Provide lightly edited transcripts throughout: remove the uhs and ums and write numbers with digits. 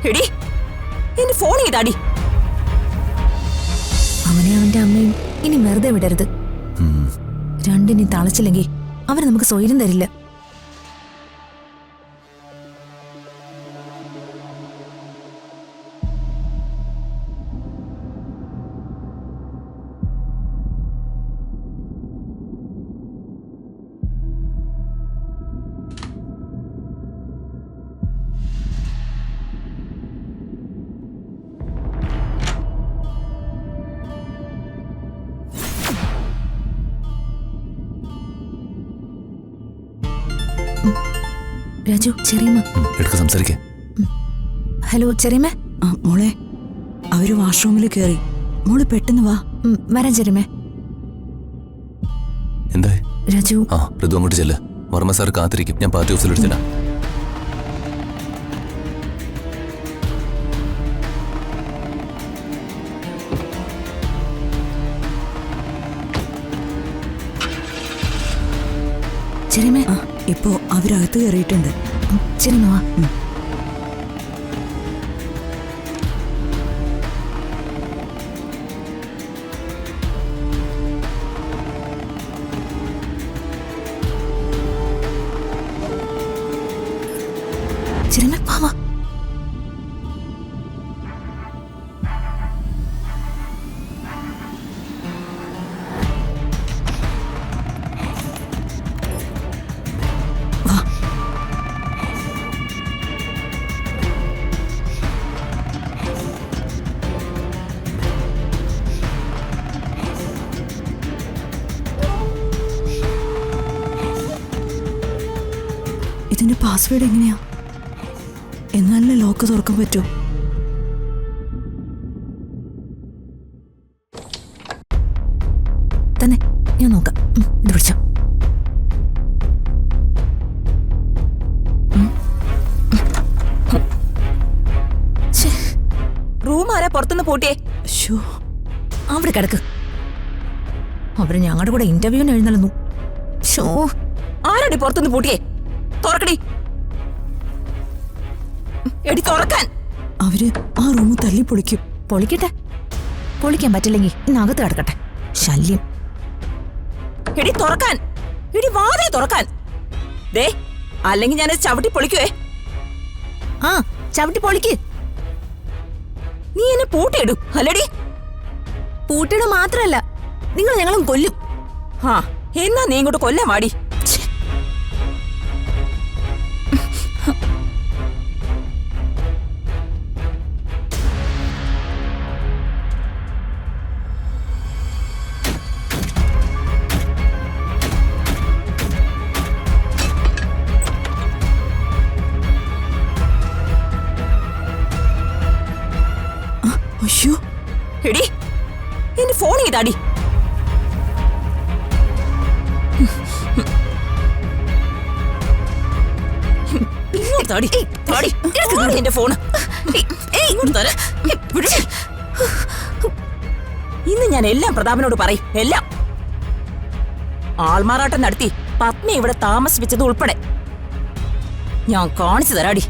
എടി എന്റെ ഫോൺ ചെയ്താടി. അവനെ അവന്റെ അമ്മയും ഇനി വെറുതെ വിടരുത്. രണ്ടിനി തളച്ചില്ലെങ്കിൽ അവര് നമുക്ക് സ്വൈര്യം തരില്ല. രാജു, ചെറിയമ്മ എടുക്ക സംസാരിക്കേ. ഹലോ ചെറിയമ്മ. മോളെ, അവര് വാഷ്റൂമിൽ കയറി. മോള് പെട്ടെന്ന് വാ. വരാൻ ചെറിയമ്മ. എന്തായി രാജു? ഋതു അങ്ങോട്ട് ചെല്ല്. വർമ്മ സാർ കാത്തിരിക്കും. ഞാൻ പാർട്ടി ഓഫീസിൽ എടുത്തില്ല. ചെറിയമ്മ, ഇപ്പോ അവരകത്ത് കയറിയിട്ടുണ്ട്. ചെറിയമ്മ വാ. ചെറിയമ്മ വാ വാ. ഇതിന്റെ പാസ്വേഡ് എങ്ങനെയാ? എന്നാലേ ലോക്ക് തുറക്കാൻ പറ്റൂ. തന്നെ ഞാൻ നോക്കാം. ഇത് പിടിച്ചോ. റൂം ആരാ പുറത്തുനിന്ന് പൂട്ടിയേ? അവിടെ കിടക്ക്. അവര് ഞങ്ങളുടെ കൂടെ ഇന്റർവ്യൂവിന് എഴുന്നള്ളുന്നു. ആരാടി പുറത്തുനിന്ന് പൂട്ടിയേ? തുറക്കടി. എടി തുറക്കാൻ. അവര് ആ റൂം തല്ലി പൊളിക്കും. പൊളിക്കട്ടെ. പൊളിക്കാൻ പറ്റില്ലെങ്കിൽ ഇന്നകത്ത് കിടക്കട്ടെ. ശല്യം. എടി തുറക്കാൻ. എടി വാതിൽ തുറക്കാൻ. ദേ, അല്ലെങ്കിൽ ഞാൻ ചവിട്ടി പൊളിക്കുവേ. ചവിട്ടി പൊളിക്ക്. നീ എന്നെ പൂട്ടിയിടൂ അല്ലടി? പൂട്ടിയിട മാത്രല്ല, നിങ്ങൾ ഞങ്ങളും കൊല്ലും. എന്നാ നീ ഇങ്ങോട്ട് കൊല്ലാൻ വാടി. എടി എന്റെ ഫോൺ ചെയ്താടി. എന്റെ ഫോണ് ഇന്ന് ഞാൻ എല്ലാം പ്രതാപനോട് പറയും. എല്ലാം. ആൾമാറാട്ടം നടത്തി പത്നി ഇവിടെ താമസിപ്പിച്ചത് ഉൾപ്പെടെ ഞാൻ കാണിച്ചു തരാടി.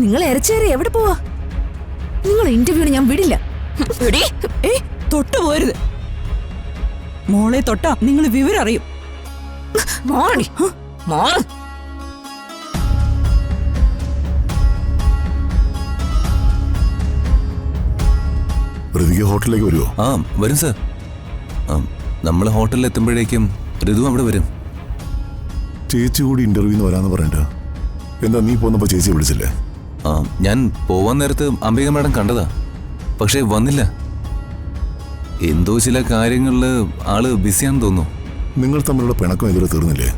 നിങ്ങൾ ഇറച്ചേറി എവിടെ പോവാ? നിങ്ങൾ ഇന്റർവ്യൂവിന് ഞാൻ വിടില്ല. തൊട്ടു പോരുത്. മോളെ തൊട്ടാ നിങ്ങൾ വിവരം അറിയും. മാറടി, മാറ. ഹോട്ടലിലേക്ക് വരുമോ? വരും സാർ. നമ്മൾ ഹോട്ടലിൽ എത്തുമ്പോഴേക്കും ഋതു അവിടെ വരും. ചേച്ചി കൂടി ഇന്റർവ്യൂന്ന് വരാന്ന് പറയണ്ട. എന്താ നീ പോന്നപ്പോ ചേച്ചി വിളിച്ചില്ലേ? ഞാൻ പോവാൻ നേരത്ത് അംബിക മാഡം കണ്ടതാ. പക്ഷേ വന്നില്ല. എന്തോ ചില കാര്യങ്ങളില് ആള് ബിസിയാണെന്ന് തോന്നുന്നു. നിങ്ങൾ തമ്മിലുള്ള പിണക്കം ഇതുവരെ തീർന്നില്ലേ?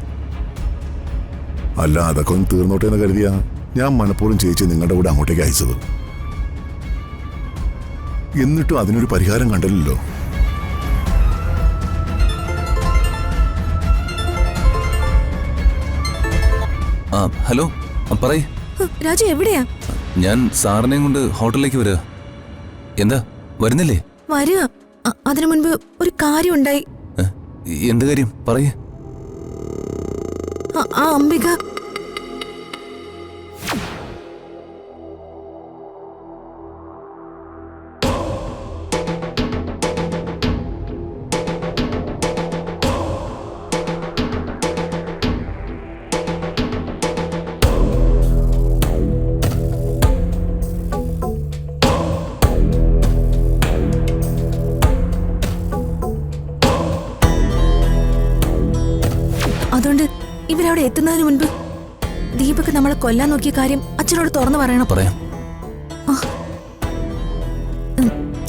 അല്ല, അതൊക്കെ ഒന്ന് തീർന്നോട്ടെ എന്ന് കരുതിയാ ഞാൻ മനഃപൂർവ്വം ചേച്ചി നിങ്ങളുടെ കൂടെ അങ്ങോട്ടേക്ക് അയച്ചത്. എന്നിട്ടും അതിനൊരു പരിഹാരം കണ്ടില്ലല്ലോ. ഹലോ, പറയ്. രാജു എവിടെയാ? ഞാൻ സാറിനെയും കൊണ്ട് ഹോട്ടലിലേക്ക് വരിക. എന്താ വരുന്നില്ലേ? വരിക. അതിനു മുൻപ് ഒരു കാര്യം ഉണ്ടായി. എന്ത് കാര്യം? പറയേ. ആ അംബിക അവരവിടെ എത്തുന്നതിന് മുൻപ് ദീപക് നമ്മളെ കൊല്ലാൻ നോക്കിയ കാര്യം അച്ഛനോട് തുറന്നു പറയണം. പറയാം.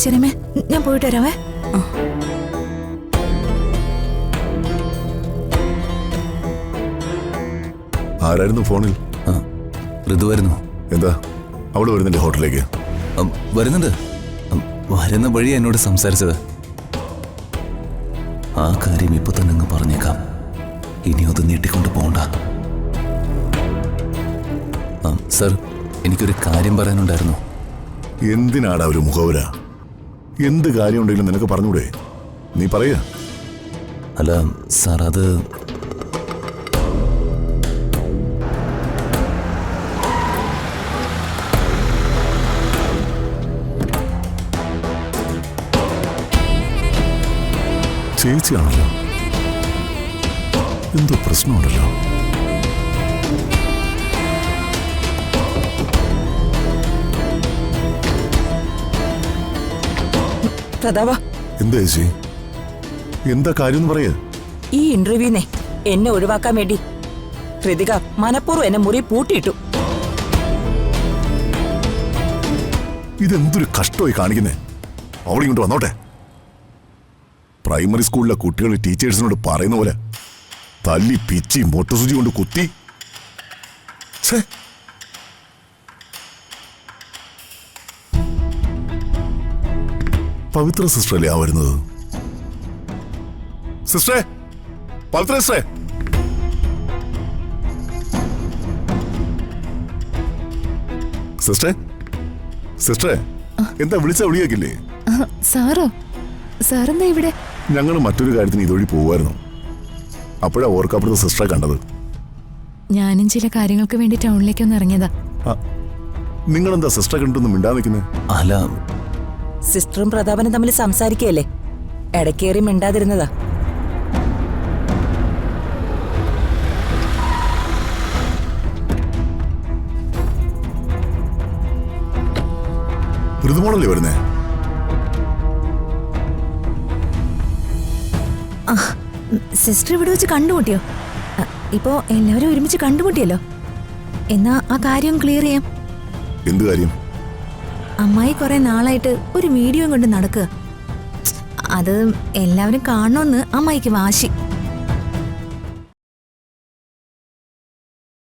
ശരിമേ, ഞാൻ പോയിട്ട് വരാവേ. ആരായിരുന്നു ഫോണിൽ? ആ, ഋതു വരുന്നു. എന്താ അവള് വരുന്നില്ലേ ഹോട്ടലിലേക്ക്? വരുന്നുണ്ട്. വരുന്ന വഴി എന്നോട് സംസാരിച്ചത്. ആ കാര്യം ഇപ്പൊ തന്നെ അങ്ങ് പറഞ്ഞേക്കാം. ഇനി അത് നീട്ടിക്കൊണ്ട് പോകണ്ട. സർ, എനിക്കൊരു കാര്യം പറയാനുണ്ടായിരുന്നു. എന്തിനാടാ ഒരു മുഖവര? എന്ത് കാര്യം ഉണ്ടെങ്കിലും നിനക്ക് പറഞ്ഞൂടെ? നീ പറയാ. അല്ല സാർ, അത് ചേച്ചിയാണല്ലോ. എന്തോ പ്രശ്നമുണ്ടല്ലോ. പ്രതാപ, എന്താ ചേച്ചി? എന്താ കാര്യം പറയാ? ഈ ഇന്റർവ്യൂന്നെ എന്നെ ഒഴിവാക്കാൻ വേണ്ടി ഹൃതിക മനഃപൂർവ്വം എന്നെ മുറി പൂട്ടിയിട്ടു. ഇതെന്തൊരു കഷ്ടമായി കാണിക്കുന്നേ. അവളിങ്ങോട്ട് വന്നോട്ടെ. പ്രൈമറി സ്കൂളിലെ കുട്ടികൾ ടീച്ചേഴ്സിനോട് പറയുന്ന പോലെ തല്ലി പിച്ചി മൊട്ടുസൂചി കൊണ്ട് കുത്തി. ഛേ, പവിത്ര സിസ്റ്ററല്ലേ ആ വരുന്നത്? സിസ്റ്ററെ, പവിത്ര സിസ്റ്ററെ. സിസ്റ്ററെ, സിസ്റ്ററെ, എന്താ വിളിയാക്കില്ലേ? സാറോ? സാറെന്താ ഇവിടെ? ഞങ്ങൾ മറ്റൊരു കാര്യത്തിന് ഇതുവഴി പോവായിരുന്നു. അപ്പോഴാ ഓർക്കപ്പുറത്ത് സിസ്റ്ററെ കണ്ടത്. ഞാനും ചില കാര്യങ്ങൾക്ക് വേണ്ടി ടൗണിലേക്ക് ഒന്ന് ഇറങ്ങിയതാ. നിങ്ങളെന്താ സിസ്റ്ററെ കണ്ടൊന്നും മിണ്ടാ നിൽക്കുന്നത്? അല്ല, സിസ്റ്ററും പ്രതാപനും തമ്മിൽ സംസാരിക്കുകയല്ലേ, ഇടക്കേറി മിണ്ടാതിരുന്നതാ. ഋതുമോളല്ലേ വരുന്നേ? സിസ്റ്റർ ഇവിടെ വെച്ച് കണ്ടുമുട്ടിയോ? ഇപ്പോ എല്ലാവരും ഒരുമിച്ച് കണ്ടുമുട്ടിയല്ലോ. എന്നാ ആ കാര്യം ക്ലിയർ ചെയ്യാം. എന്ത് കാര്യം? അമ്മായി കുറെ നാളായിട്ട് ഒരു വീഡിയോ കൊണ്ട് നടക്കുക. അത് എല്ലാവരും കാണണമെന്ന് അമ്മായിക്ക് വാശി.